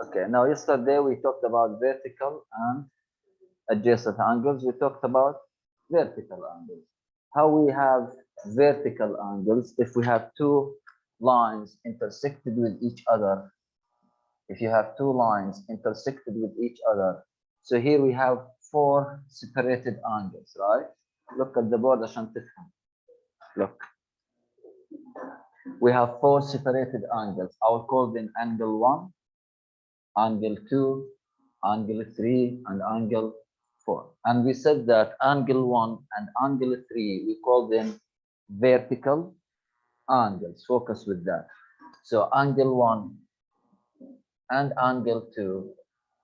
Okay, now yesterday we talked about vertical and adjacent angles. We talked about vertical angles. How we have vertical angles if we have two lines intersected with each other. If you have two lines intersected with each other. So here we have four separated angles, right? Look at the board عشان تفهم. Look, we have four separated angles. I will call them angle 1, angle 2, angle 3, and angle 4. And we said that angle 1 and angle 3, we call them vertical angles. Focus with that. So angle 1 and angle 2,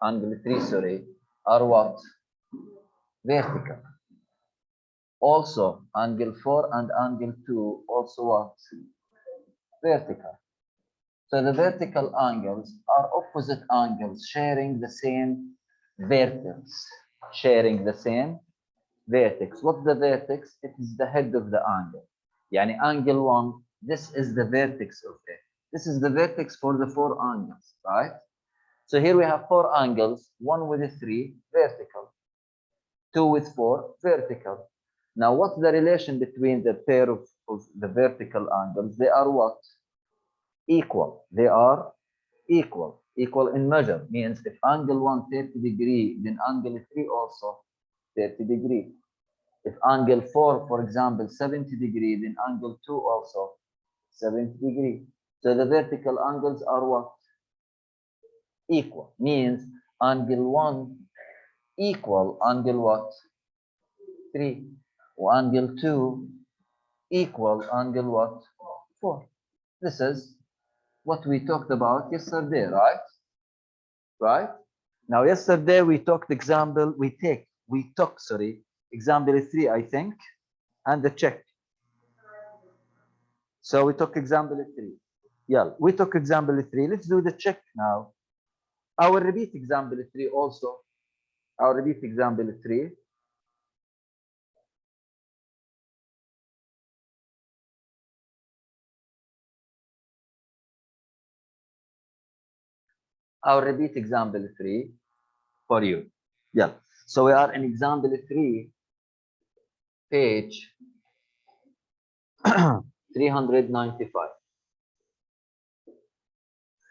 angle 3, sorry, are what? Vertical. Also, angle 4 and angle 2 also what? Vertical. So the vertical angles are opposite angles sharing the same vertex. Sharing the same vertex. What's the vertex? It is the head of the angle. Yani angle 1, this is the vertex of it. This is the vertex for the four angles, right? So here we have four angles, one with a 3, vertical. 2 with 4, vertical. Now, what's the relation between the pair of the vertical angles? They are what? Equal. They are equal. Equal in measure means if angle 1 30 degree, then angle 3 also 30 degree. If angle 4, for example, 70 degree, then angle 2 also 70 degree. So the vertical angles are what? Equal. Means angle 1 equal angle what? 3. Angle 2 equal angle what? 4. This is what we talked about yesterday, right? Right? Now, yesterday we talked example, we took, sorry, example 3, I think, and the check. So we took example 3. Yeah, we took example 3. Let's do the check now. I will repeat example 3 also. I'll repeat example 3. I'll repeat example 3 for you. Yeah. So we are in example 3, page 395.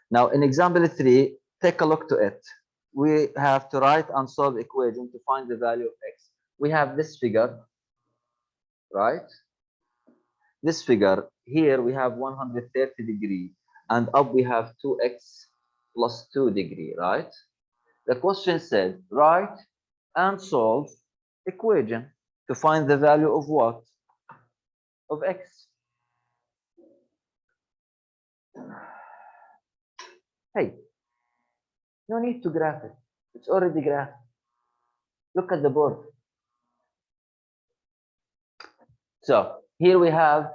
Now in example 3, take a look to it. We have to write and solve equation to find the value of x. We have this figure, right? This figure here we have 130 degree and up we have 2x plus 2 degree, right? The question said write and solve equation to find the value of what? Of x. Hey, no need to graph it. It's already graphed. Look at the board. So here we have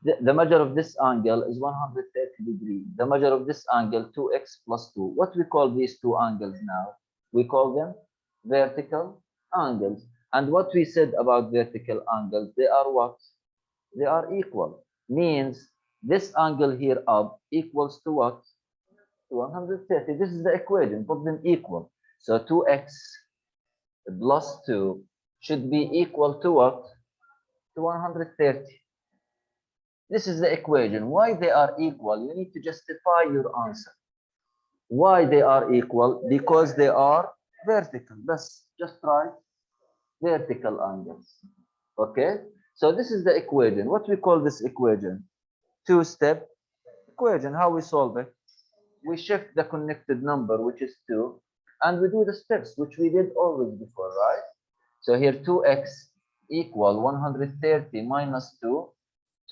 the measure of this angle is 130 degree. The measure of this angle 2x plus 2. What we call these two angles now? We call them vertical angles. And what we said about vertical angles, they are what? They are equal. Means this angle here up equals to what? To 130. This is the equation. Put them equal. So 2x plus 2 should be equal to what? To 130. This is the equation. Why they are equal? You need to justify your answer. Why they are equal? Because they are vertical. That's just write vertical angles. Okay? So this is the equation. What we call this equation? Two-step equation. How we solve it? We shift the connected number, which is 2, and we do the steps, which we did always before, right? So here 2x equal 130 minus 2.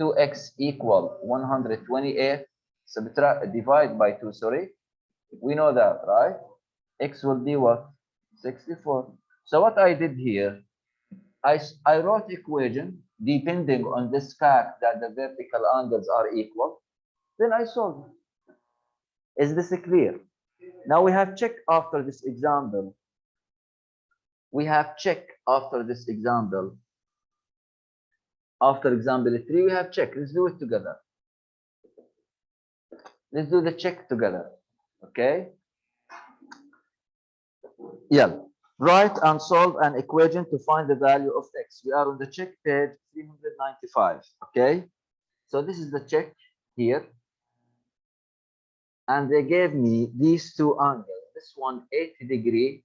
2x equal 128. Subtract, divide by 2, sorry. We know that, right? X will be what? 64. So what I did here, I wrote equation depending on this fact that the vertical angles are equal. Then I solve it. Is this clear? Now we have check after this example. We have check after this example. After example 3, we have check. Let's do it together. Let's do the check together. Okay? Yeah. Write and solve an equation to find the value of x. We are on the check page 395. Okay. So this is the check here. And they gave me these two angles. This one 80 degree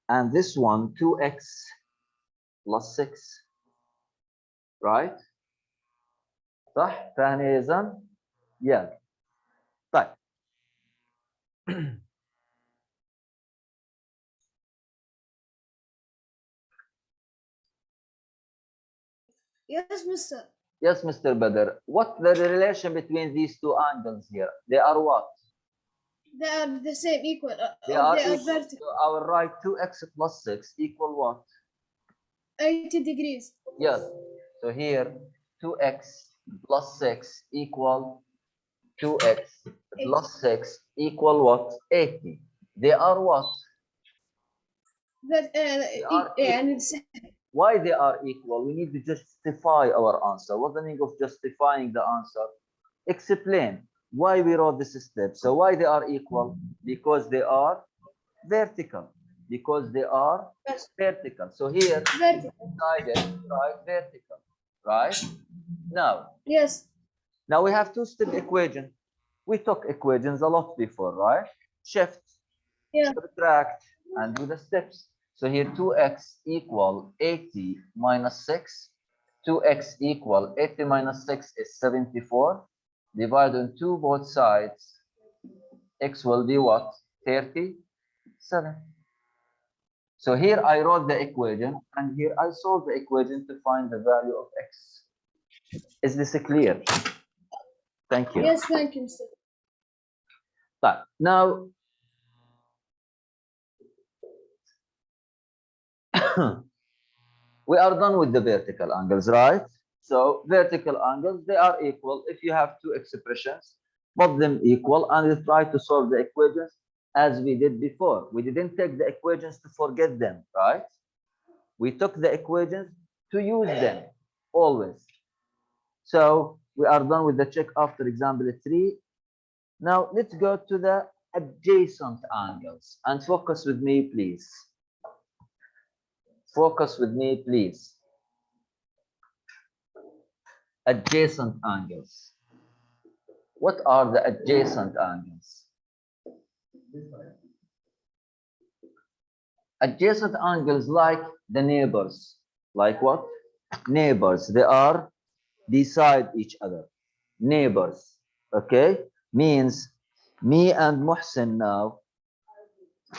and this one 2x plus 6. Right? صح؟ ثاني إذن؟ Yeah. طيب. Yes, Mister. Yes, Mr. Badr. What the relation between these two angles here? They are what? They are the same, equal, They or are they are equal. So vertical. I will write 2x plus 6 equal what? 80 degrees. Yes. So here 2x plus 6 equal 2x plus 6 equal what? 80. They are what? That They are and equal. it's Why they are equal? We need to justify our answer. What's the meaning of justifying the answer? Explain why we wrote this step. So why they are equal? Because they are vertical. Because they are vertical. So here we vertical. decided to write vertical, right? Now, Yes. now we have two-step equation. We took equations a lot before, right? Shift, Yeah. subtract, and do the steps. So here 2x equal 80 minus 6. 2x equal 80 minus 6 is 74. Divide on 2 both sides. X will be what? 37. So here I wrote the equation and here I solved the equation to find the value of x. Is this clear? Thank you. Yes, thank you, Mister. But now we are done with the vertical angles, right? So vertical angles, they are equal. If you have two expressions, put them equal and you try to solve the equations as we did before. We didn't take the equations to forget them, right? We took the equations to use them always. So we are done with the check after example 3. Now let's go to the adjacent angles and focus with me, please. Focus with me, please. Adjacent angles. What are the adjacent angles? Adjacent angles like the neighbors. Like what? Neighbors. They are beside each other. Neighbors. Okay? Means me and Muhsin now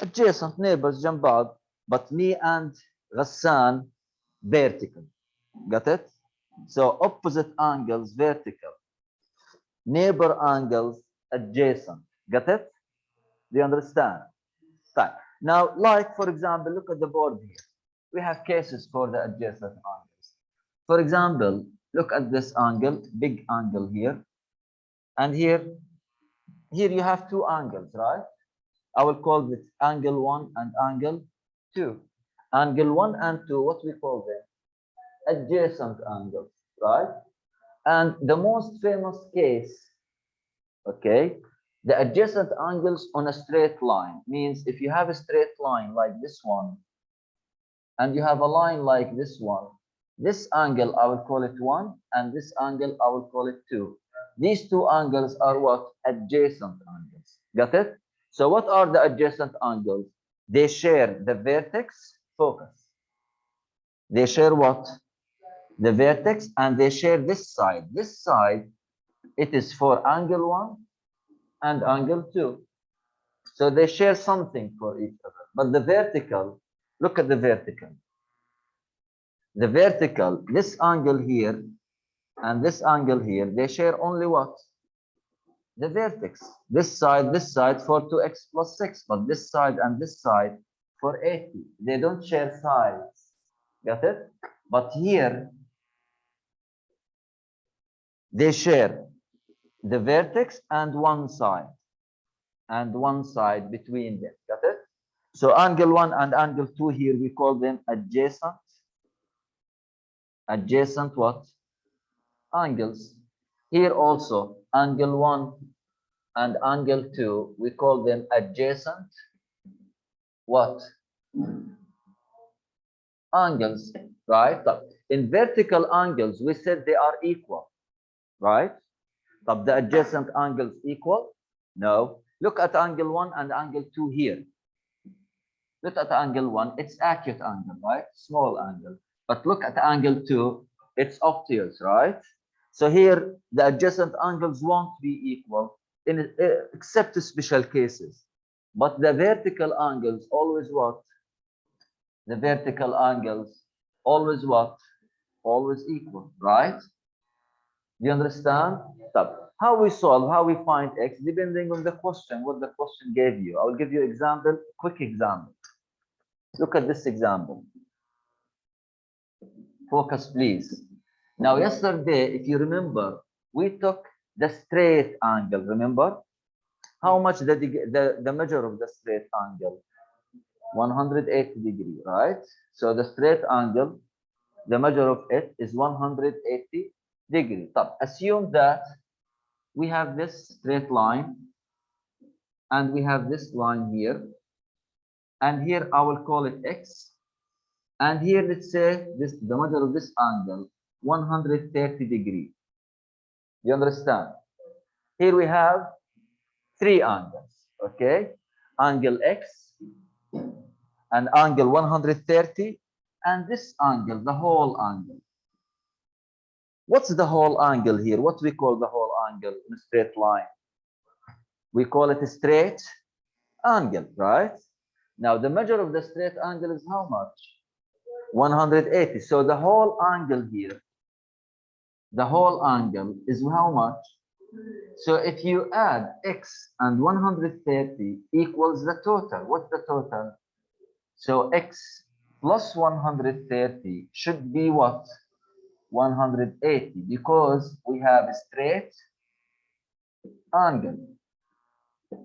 adjacent neighbors جنب بعض, but me and Ghassan vertical. Got it? So opposite angles vertical. Neighbor angles adjacent. Got it? Do you understand? Fine. Now, like for example, look at the board here. We have cases for the adjacent angles. For example, look at this angle, big angle here. And here you have two angles, right? I will call this angle 1 and angle 2. Angle 1 and 2, what we call them? Adjacent angles, right? And the most famous case, okay, the adjacent angles on a straight line means if you have a straight line like this one, and you have a line like this one, this angle I will call it 1, and this angle I will call it 2. These two angles are what? Adjacent angles. Got it? So what are the adjacent angles? They share the vertex, focus. They share what? The vertex, and they share this side. This side, it is for angle 1 and angle 2. So they share something for each other. But the vertical, look at the vertical. The vertical, this angle here and this angle here, they share only what? The vertex. This side for 2x plus 6, but this side and this side for 80. They don't share sides. Got it? But here, they share the vertex and one side between them. Got it? So angle 1 and angle 2 here, we call them adjacent. Adjacent what? Angles. Here also, angle 1 and angle 2, we call them adjacent what? angles, right? In vertical angles, we said they are equal, right? The adjacent angles equal? No. Look at angle 1 and angle 2 here. Look at angle 1, it's acute angle, right? Small angle. But look at angle 2, it's obtuse, right? So here, the adjacent angles won't be equal, except special cases. But the vertical angles always what? The vertical angles always what? Always equal, right? Do you understand? How we solve, how we find x, depending on the question, what the question gave you. I will give you example, quick example. Look at this example. Focus, please. Now, yesterday, if you remember, we took the straight angle. Remember? How much the measure of the straight angle? 180 degree, right? So the straight angle, the measure of it is 180 degree. Assume that we have this straight line and we have this line here, and here I will call it x, and here let's say this the measure of this angle 130 degree. You understand? Here we have three angles, okay? Angle x and angle 130 and this angle, the whole angle. What's the whole angle here? What we call the whole angle in a straight line? We call it a straight angle, right? Now the measure of the straight angle is how much? 180. So the whole angle here, the whole angle is how much? So if you add x and 130 equals the total. What's the total? So x plus 130 should be what? 180, because we have a straight angle.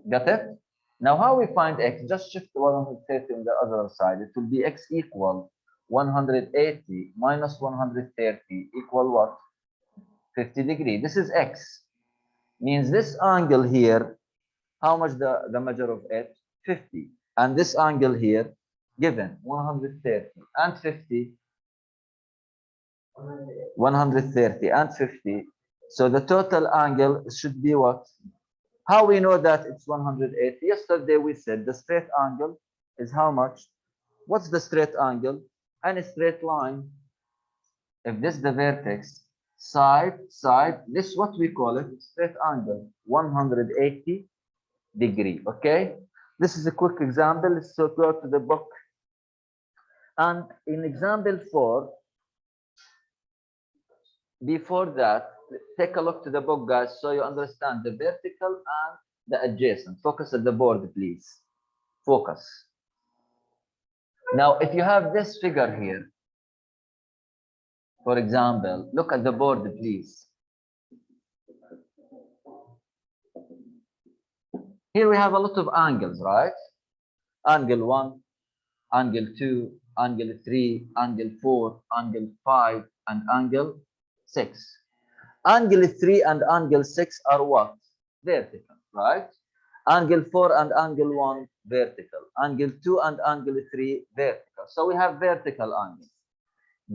Got it? Now how we find x? Just shift 130 on the other side. It will be x equal 180 minus 130 equal what? 50 degree. This is x. Means this angle here, how much the measure of it? 50. And this angle here, given 130 and 50, 130 and 50. So the total angle should be what? How we know that it's 180? Yesterday we said the straight angle is how much? What's the straight angle? And a straight line. If this is the vertex, side, this is what we call it, straight angle, 180 degree, okay? This is a quick example. Let's go to the book. And in example 4, before that, take a look to the book, guys, so you understand the vertical and the adjacent. Focus at the board, please. Focus. Now, if you have this figure here, for example, look at the board, please. Here we have a lot of angles, right? Angle 1, angle 2, angle 3, angle 4, angle 5, and angle 6. Angle 3 and angle 6 are what? Vertical, right? Angle 4 and angle 1, vertical. Angle 2 and angle 3, vertical. So we have vertical angles.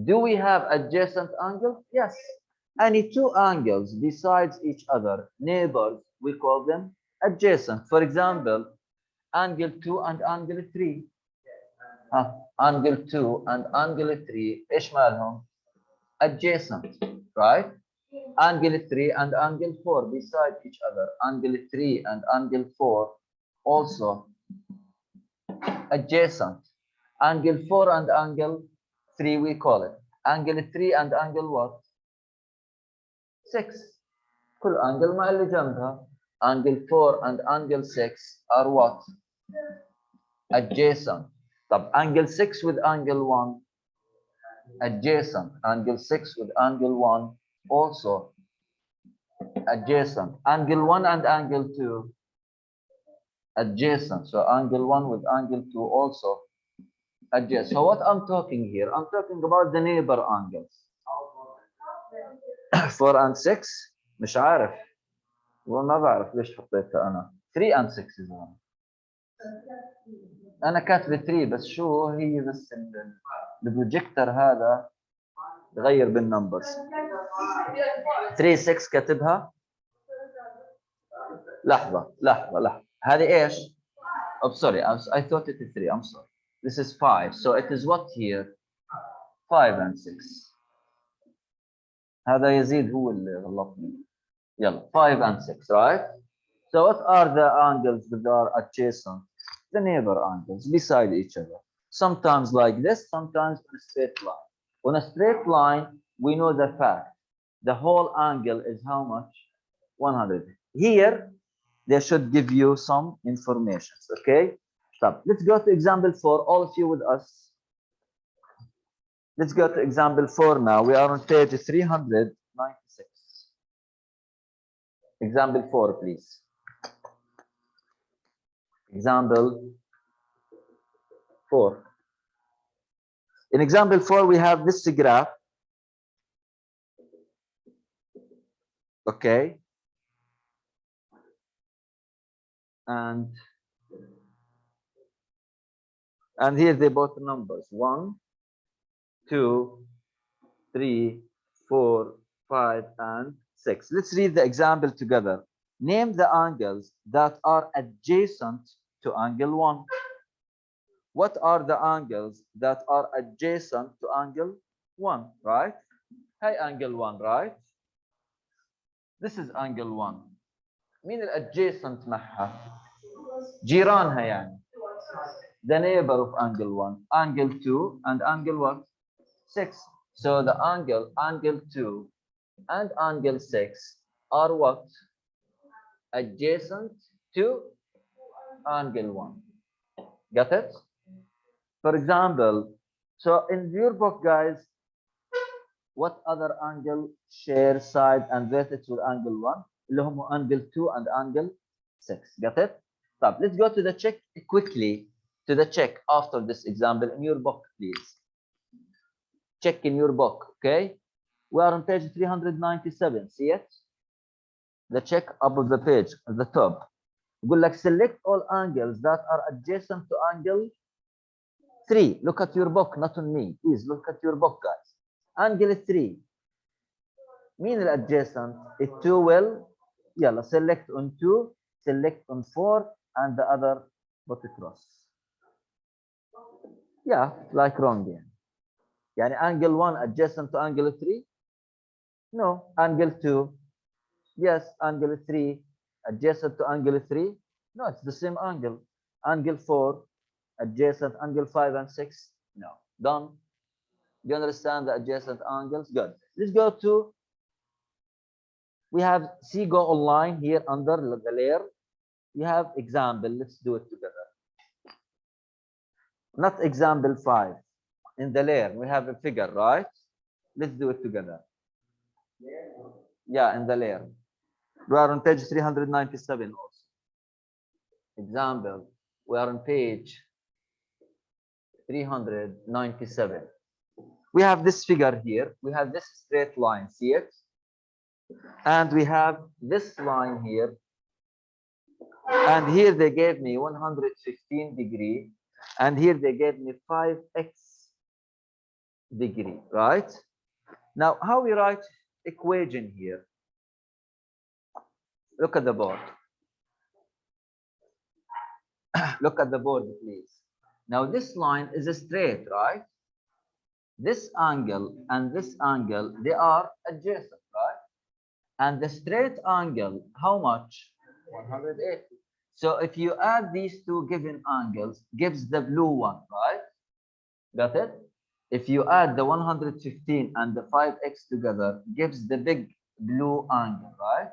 Do we have adjacent angles? Yes. Any two angles besides each other, neighbors, we call them adjacent. For example, angle 2 and angle 3. Angle 2 and angle 3, ايش مالهم? Adjacent, right? Angle 3 and angle 4 beside each other. Angle 3 and angle 4 also adjacent. Angle 4 and angle 3 we call it. Angle 3 and angle what? 6. كل angle مع اللي جنبها. Angle 4 and angle 6 are what? Adjacent. Angle 6 with angle 1 adjacent. Angle 6 with angle 1 also adjacent. Angle 1 and angle 2 adjacent. So angle 1 with angle 2 also adjacent. So what I'm talking here, I'm talking about the neighbor angles. 4 and 6 مش عارف وما بعرف ليش حطيتها انا. 3 and 6 is one. انا كاتب 3 بس شو هي بس البروجيكتور هذا تغير بالنمبرز. 3 6 كاتبها. لحظة هذه ايش؟ Oh sorry I thought it is 3. I'm sorry. This is 5 so it is what here 5 and 6. هذا يزيد هو اللي غلطني. يلا 5 and 6 right. So what are the angles that are adjacent? The neighbor angles beside each other. Sometimes like this, sometimes on a straight line. On a straight line, we know the fact. The whole angle is how much? 100. Here, they should give you some information, okay? Stop. Let's go to example 4, all of you with us. Let's go to example 4 now. We are on page 396. Example 4, please. Example 4. In example 4, we have this graph. Okay. And here they both numbers 1, 2, 3, 4, 5, and 6. Let's read the example together. Name the angles that are adjacent to angle 1. What are the angles that are adjacent to angle 1, right? Hi, angle 1, right? This is angle 1. مين الادجacent معها؟ جيرانها يعني. The neighbor of angle 1, angle 2, and angle what? 6. So the angle 2 and angle 6 are what? Adjacent to angle 1. Got it? For example, so in your book, guys, what other angle share side and vertex with angle 1? اللي هم angle 2 and angle 6. Got it? طب, let's go to the check quickly. To the check after this example in your book, please. Check in your book, okay? We are on page 397. See it? The check up of the page at the top. يقول لك select all angles that are adjacent to angle 3. Look at your book, not on me. Please look at your book, guys. Angle 3. مين adjacent? It 2 will. يلا select on 2, select on 4, and the other put across. Yeah, like wrong يعني. يعني angle 1 adjacent to angle 3? No. Angle 2? Yes. Angle 3 adjacent to angle 3? No, it's the same angle. Angle 4 adjacent angle 5 and 6? No. Done. Do you understand the adjacent angles? Good. Let's go to, we have see go online here under the layer. We have example. Let's do it together. Not example 5. In the layer, we have a figure, right? Let's do it together. Yeah, in the layer. We are on page 397 also. Example, we are on page 397. We have this figure here. We have this straight line, see it? And we have this line here. And here they gave me 115 degree. And here they gave me 5x degree, right? Now, how we write equation here? Look at the board. Look at the board, please. Now, this line is a straight, right? This angle and this angle, they are adjacent, right? And the straight angle, how much? 180. So if you add these two given angles, gives the blue one, right? Got it? If you add the 115 and the 5x together, gives the big blue angle, right?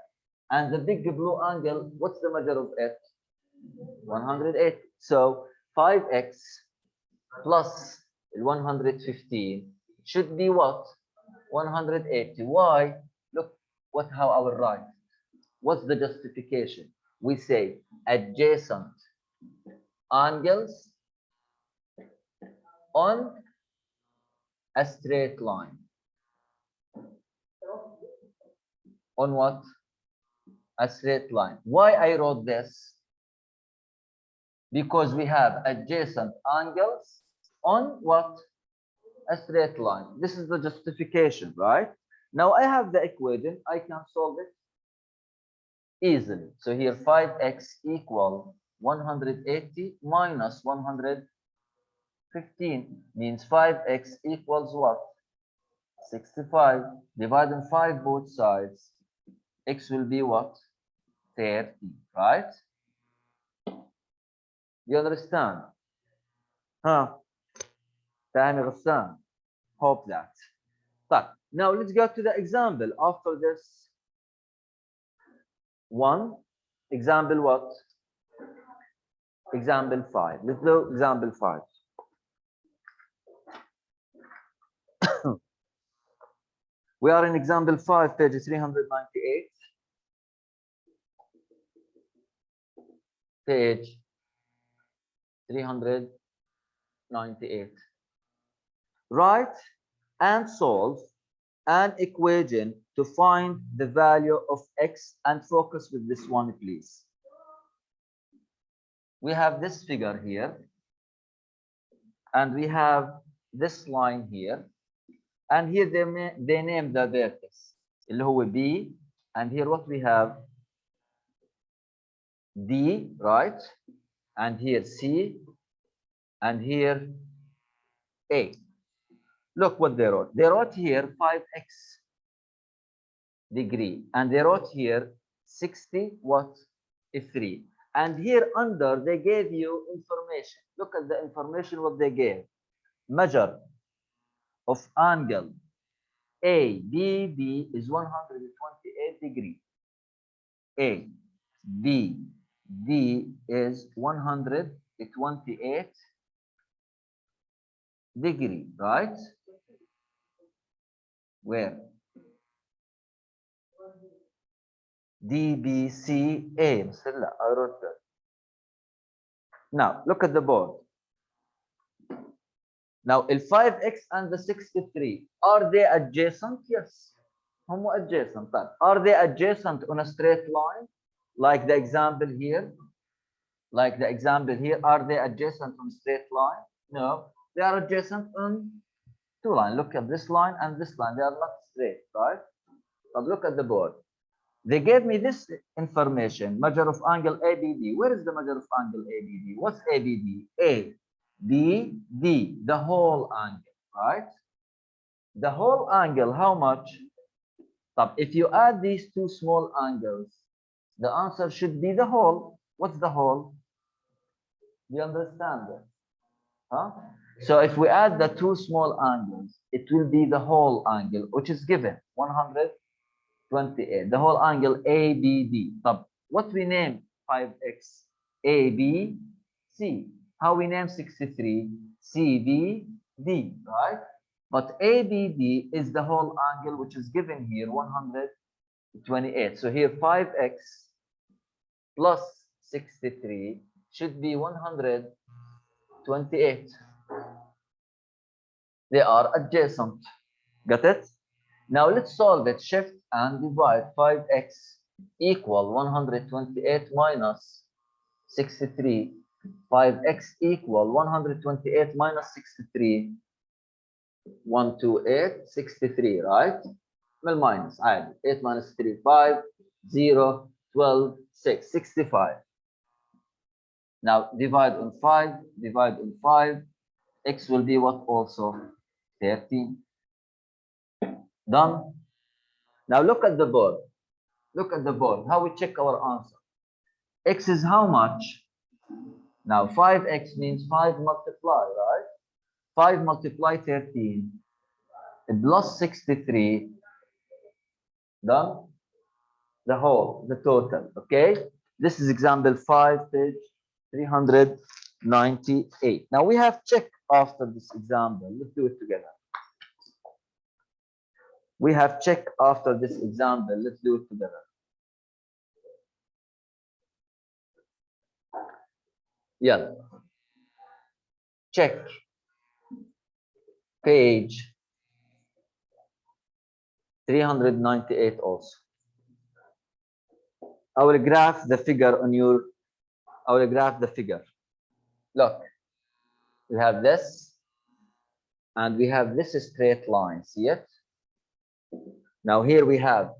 And the big blue angle, what's the measure of it? 180. So 5x plus 115 should be what? 180. Why? Look what how I will write. What's the justification? We say adjacent angles on a straight line. On what? A straight line. Why I wrote this? because we have adjacent angles on what? A straight line. This is the justification, right? Now I have the equation. I can solve it easily. So here 5x equal 180 minus 115 means 5x equals what? 65. Dividing 5 both sides. X will be what? 30, right? You understand? Huh? Time Ghassan. Hope that. But now let's go to the example after this one. Example what? Example 5. Let's do example 5. We are in example 5, page 398. Page 398. Write and solve an equation to find the value of x, and focus with this one, please. We have this figure here, and we have this line here, and here they name the vertex اللي هو B, and here what we have D, right? And here C, and here A. Look what they wrote. They wrote here 5x degree, and they wrote here 60 what? 3. And here under they gave you information. Look at the information what they gave. Measure of angle ABB is 128 degree. ABD is 128 degree, right? Where? DBCA. I wrote that. Now look at the board. Now the 5x and the 63, are they adjacent? Yes. هم adjacent. Are they adjacent on a straight line? Like the example here? Like the example here, are they adjacent on straight line? No. They are adjacent on two lines. Look at this line and this line. They are not straight, right? But look at the board. They gave me this information, measure of angle ABD. Where is the measure of angle ABD? What's ABD? ABD, the whole angle, right? The whole angle, how much? If you add these two small angles, the answer should be the whole. What's the whole? Do you understand that? Huh? So if we add the two small angles, it will be the whole angle, which is given 128. The whole angle ABD. What we name 5x? ABC. How we name 63? CBD, right? But ABD is the whole angle, which is given here 128. So here 5x plus 63 should be 128. They are adjacent. Got it? Now let's solve it. Shift and divide. 5x equal 128 minus 63. 5x equal 128 minus 63. 128, 63, right? Minus. 8 minus 3, 5, 0, 12, 6, 65. Now divide on 5, divide on 5. X will be what also? 13. Done. Now look at the board. Look at the board. How we check our answer? X is how much? Now 5x means 5 multiply, right? 5 multiply 13 plus 63. Done. The whole, the total. Okay. This is example 5, page 398. Now we have checked after this example. Let's do it together. We have checked after this example. Let's do it together. Yeah. Check page 398 also. I will graph the figure on your, I will graph the figure. Look, we have this, and we have this straight line. See it? Now here we have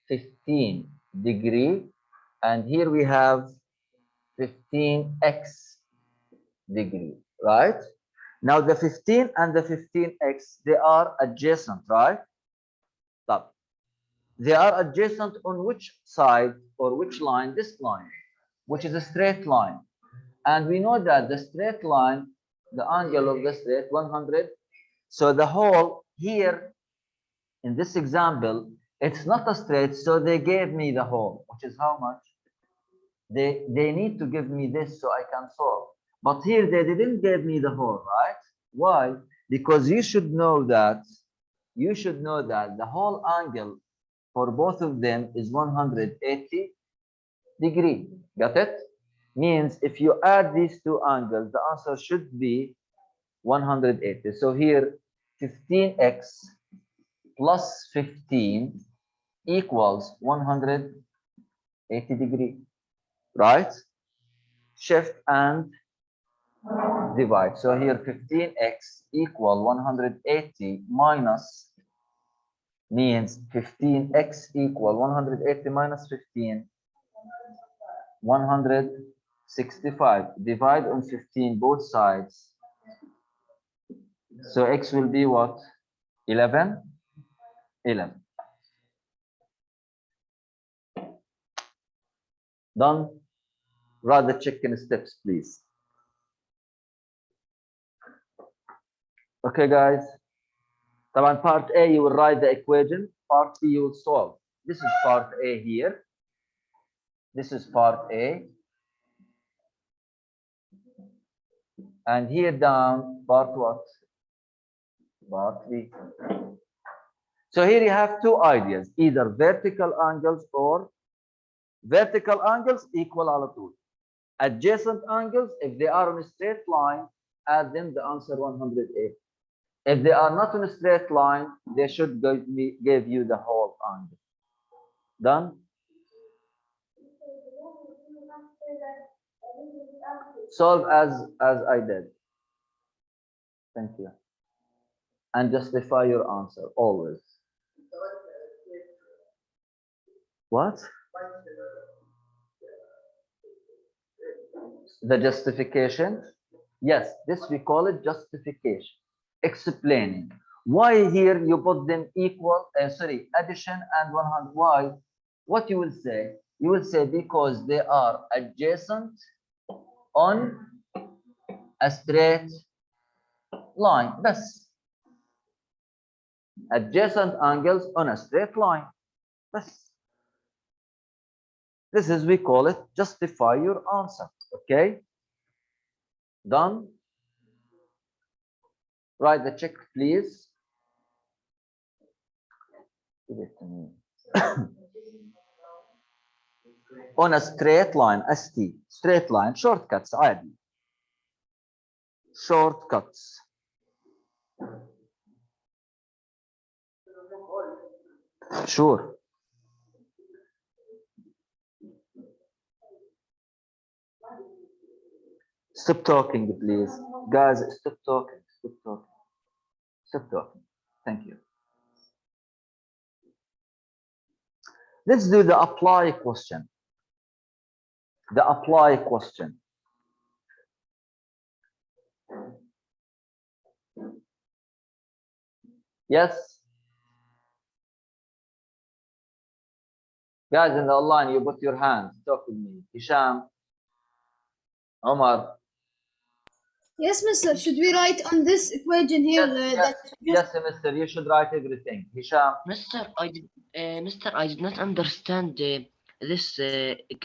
15 degree, and here we have 15x degree, right? Now the 15 and the 15x, they are adjacent, right? Stop. They are adjacent on which side or which line? This line, which is a straight line. And we know that the straight line, the angle of the straight 100. So the whole here in this example, it's not a straight, so they gave me the whole, which is how much? They need to give me this so I can solve. But here they didn't give me the whole, right? Why? Because you should know that the whole angle for both of them is 180 degree. Got it? Means if you add these two angles, the answer should be 180. So here 15x plus 15 equals 180 degree, right? Shift and divide. So here 15x equal 180 minus means 15x equal 180 minus 15, 165. Divide on 15 both sides. So x will be what? 11? 11. Done? Write the check in steps, please. Okay, guys. طبعا part A, you will write the equation. Part B, you will solve. This is part A here. This is part A. And here down, part what? Part B. So here you have two ideas, either vertical angles or vertical angles equal على طول. Adjacent angles, if they are on a straight line, add them, the answer 108. If they are not on a straight line, they should give you the whole angle. Done? Solve as I did. Thank you. And justify your answer, always. What? The justification? Yes, this we call it justification. Explaining. Why here you put them equal, addition and 100. Why? What you will say? You will say because they are adjacent on a straight line. Bas. Adjacent angles on a straight line. Bas. This is, we call it justify your answer. Okay? Done? Write the check, please. Give it to me. On a straight line, ST, straight line, shortcuts, عادي. Shortcuts. Sure. Stop talking, please. Guys, stop talking. Stop talking. Stop talking. Thank you. Let's do the apply question. The apply question. Yes? Guys in the online, you put your hands. Talk with me. Hisham. Omar. Yes, mister. Should we write on this equation here? Yes, mister. You should write everything. Hisham. Mister, I did not understand this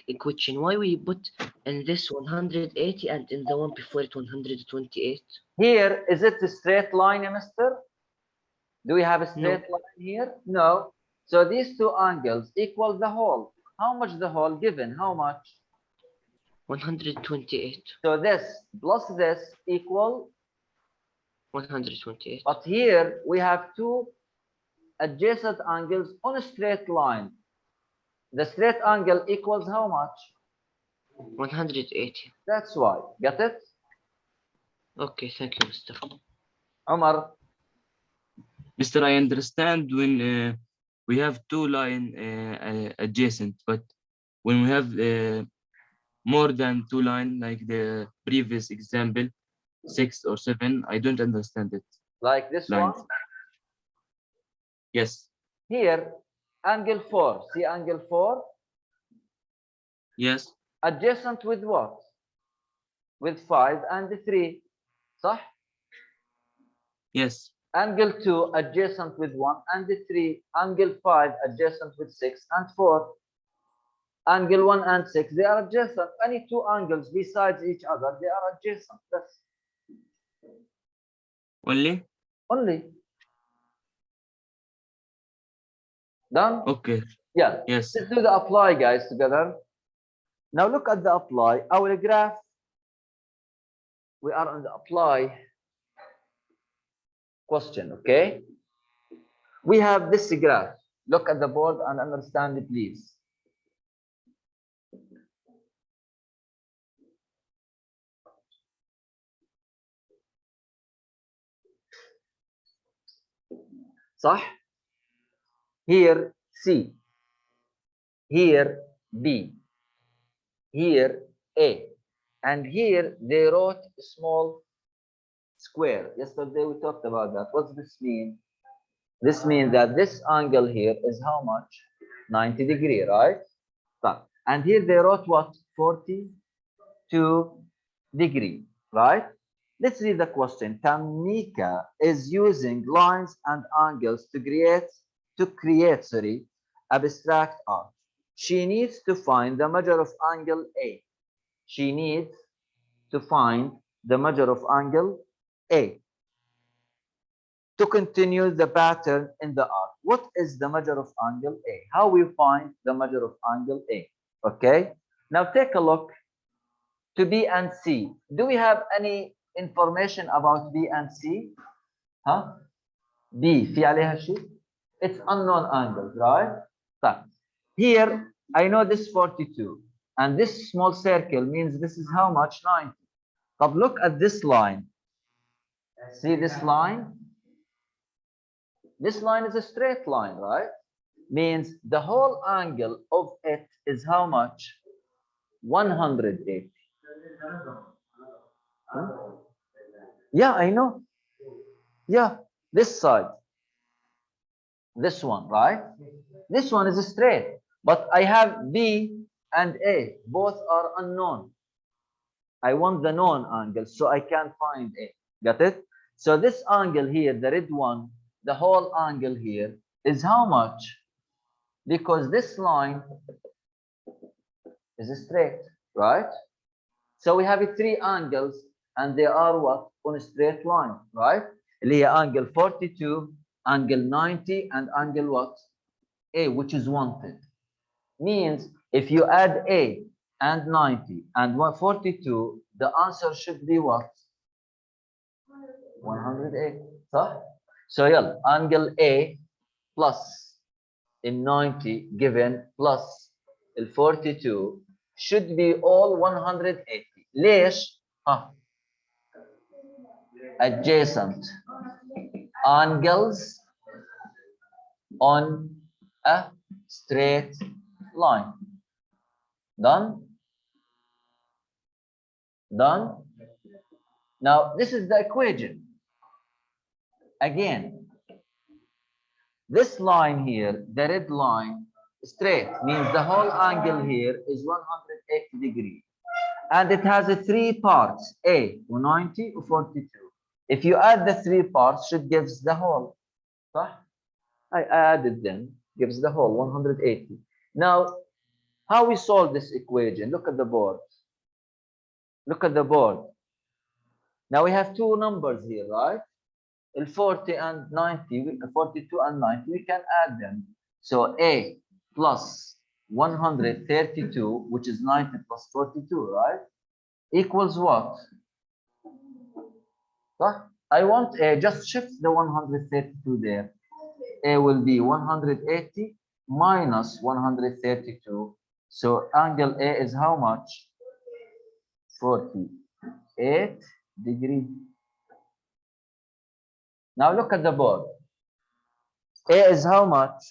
equation. Why we put in this 180 and in the one before it 128? Here, is it a straight line, mister? Do we have a straight line here? No. So these two angles equal the whole. How much the whole given? How much? 128. So this plus this equal 128. But here we have two adjacent angles on a straight line. The straight angle equals how much? 180. That's why. Get it? Okay, thank you, Mr. Omar, Mister, I understand when we have two line adjacent, but when we have more than two line, like the previous example, 6 or 7, I don't understand it. like this Lines. one. Yes. Here, angle 4. See angle 4? Yes. Adjacent with what? With 5 and 3. صح? Yes. Angle 2 adjacent with 1 and 3. Angle 5 adjacent with 6 and 4. Angle 1 and 6, they are adjacent. Any two angles besides each other, they are adjacent. That's Only. only. Done? Okay. Yeah. Yes. Let's do the apply, guys, together. Now look at the apply. Our graph, we are on the apply question, okay? We have this graph. Look at the board and understand it, please. صح? Here C, here B, here A, and here they wrote small square. Yesterday we talked about that. What's this mean? This means that this angle here is how much? 90 degree, right? And here they wrote what? 42 degree, right? Let's read the question. Tamika is using lines and angles to create abstract art. She needs to find the measure of angle A. She needs to find the measure of angle A to continue the pattern in the art. What is the measure of angle A? How we find the measure of angle A? Okay. Now take a look to B and C. Do we have any information about B and C? Huh? B في عليها شيء? It's unknown angles, right? طيب. Here I know this 42 and this small circle means this is how much? 90. طب look at this line. See this line? This line is a straight line, right? Means the whole angle of it is how much? 180. Huh? Yeah, I know. Yeah, this side. This one, right? This one is straight. But I have B and A. Both are unknown. I want the known angle, so I can find A. Got it? So this angle here, the red one, the whole angle here is how much? Because this line is straight, right? So we have three angles and they are what? On a straight line, right? اللي هي angle 42, angle 90, and angle what? A, which is wanted. Means if you add A and 90 and 142, the answer should be what? 108. صح? So يلا, angle A plus in 90 given plus ال 42 should be all 180. ليش؟ adjacent angles on a straight line. Done? Done? Now, this is the equation. Again, this line here, the red line, straight, means the whole angle here is 180 degrees. And it has three parts, A, 90, 42. If you add the three parts, it gives the whole. I added them, gives the whole 180. Now, how we solve this equation? Look at the board. Look at the board. Now we have two numbers here, right? 40 and 90, 42 and 90, we can add them. So A plus 132, which is 90 plus 42, right? Equals what? I want A, just shift the 132 there. A will be 180 minus 132. So angle A is how much? 48 degree. Now look at the board. A is how much?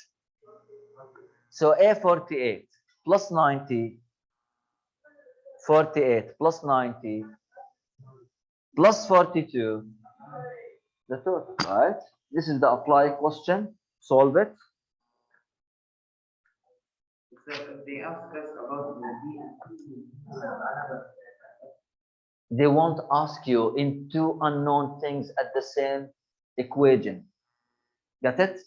So A 48 plus 90, 48 plus 90 plus 42, the total, right? This is the apply question. Solve it. They ask us about They won't ask you in two unknown things at the same equation. Got it?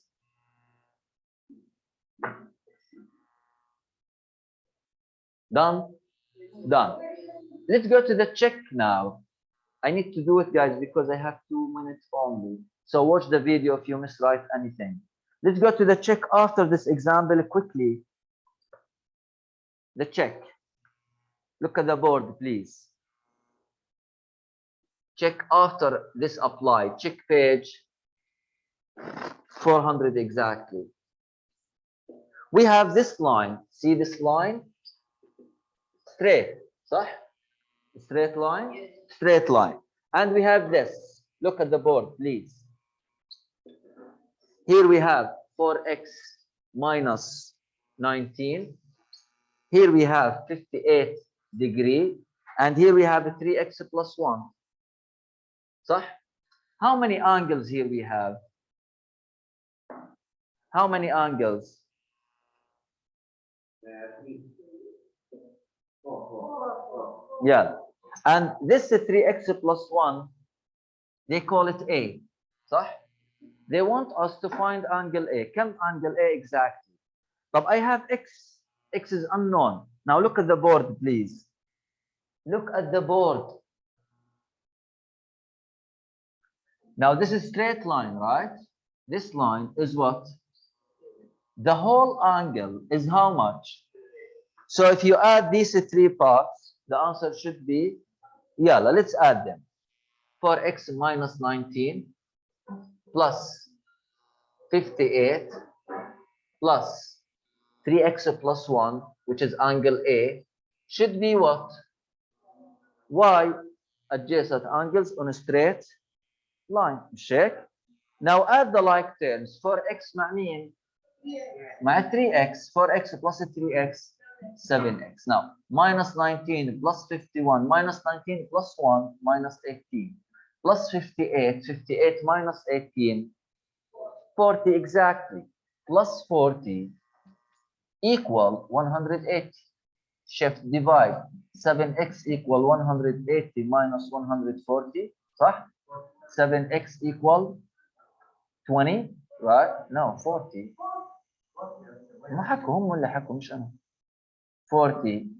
Done? Done. Let's go to the check now. I need to do it, guys, because I have 2 minutes only. So watch the video if you miswrite anything. Let's go to the check after this example quickly. The check. Look at the board, please. Check after this apply. Check page 400 exactly. We have this line. See this line? Straight. صح? Straight line? Straight line. And we have this. Look at the board, please. Here we have 4x minus 19. Here we have 58 degree. And here we have 3x plus 1. صح? How many angles here we have? How many angles? 4. Yeah. And this 3x plus 1, they call it A. صح? They want us to find angle A. Come angle A exactly. But I have x. X is unknown. Now look at the board, please. Look at the board. Now this is straight line, right? This line is what? The whole angle is how much? So if you add these three parts, the answer should be, yeah, let's add them. 4x minus 19 plus 58 plus 3x plus 1, which is angle A, should be what? Y adjacent angles on a straight line. Check. Now add the like terms. 4x مع مين؟ مع 3x. 4x plus 3x 7x. Now minus 19 plus 51 minus 19 plus 1 minus 18 plus 58. 58 minus 18 40 exactly plus 40 equal 180. Shift divide 7x equal 180 minus 140 صح؟ 7x equal 20 right? No 40 ما حكوا هم اللي حكوا مش أنا 40